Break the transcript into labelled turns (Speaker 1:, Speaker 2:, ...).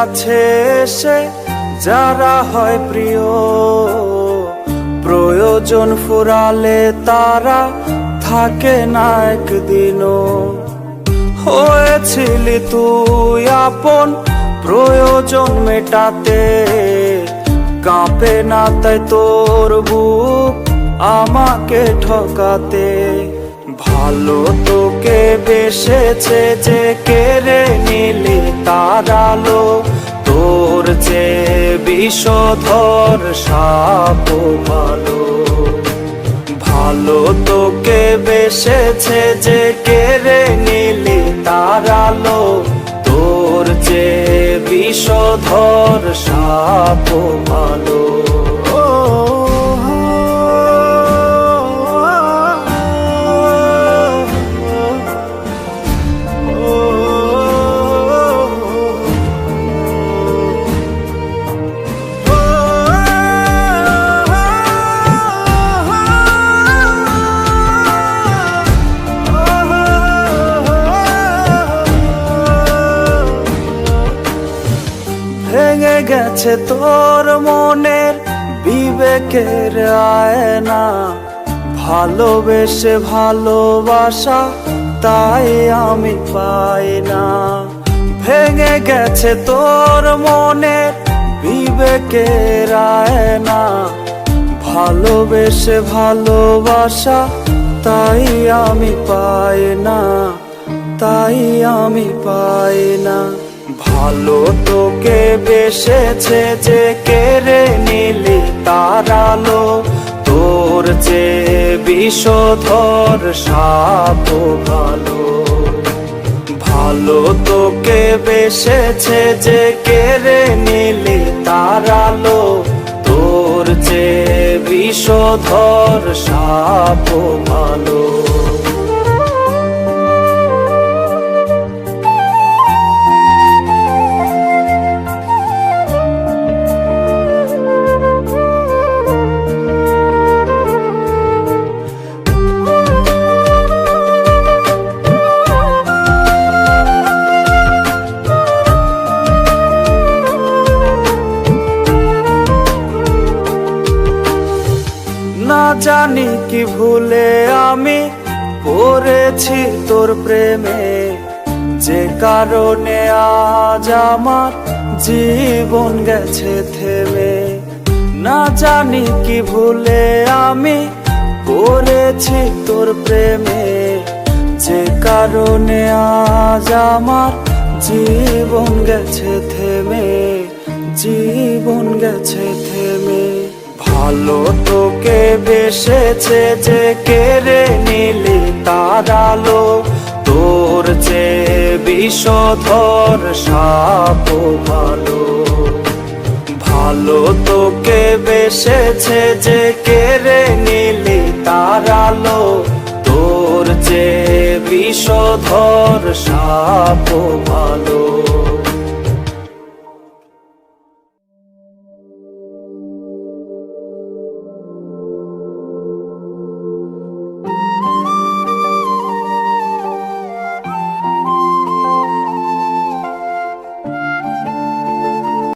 Speaker 1: কাছে এসে যারা হয় প্রিয়, প্রয়োজন ফুরালে তারা থাকে না একদিনও। হয়েছিলি তুই আপন প্রয়োজন মেটাতে, কাঁপে না তাই তোর বুক আমাকে ঠকাতে। ভালো তোকে বেসেছে যে কেড়ে নিলি তার আলো, তোর যে বিষধর সাপ ভালো। ভালো তোকে বেসেছে যে কেড়ে নিলি তার আলো, তোর যে বিষধর সাপ ভালো। ভেঙে গেছে তোর মনের বিবেকের আয়না, ভালোবেসে ভালোবাসা তাই আমি পাই না। ভেঙে গেছে তোর মনের বিবেকের আয়না, ভালোবেসে ভালোবাসা তাই আমি পাই না, তাই আমি পাই না। ভালো তোকে বেসেছে যে কেড়ে নিলি তার আলো, তোর যে বিষধর সাপ ভালো। ভালো তোকে বেসেছে যে কেড়ে নিলি তার আলো, তোর যে বিষধর সাপ ভালো। না জানি কি ভুলে আমি পড়েছি তোর প্রেমে, যে কারণে আজ আমার জীবন গেছে থেমে। না জানি কি ভুলে আমি পড়েছি তোর প্রেমে, যে কারণে আজ আমার জীবন গেছে থেমে, জীবন গেছে থেমে। ভালো তোকে বেসেছে যে কেড়ে নিলি তার আলো, তোর যে বিষধর সাপ ভালো। ভালো তোকে বেসেছে যে কেড়ে নিলি তার আলো, তোর যে বিষধর সাপ ভালো।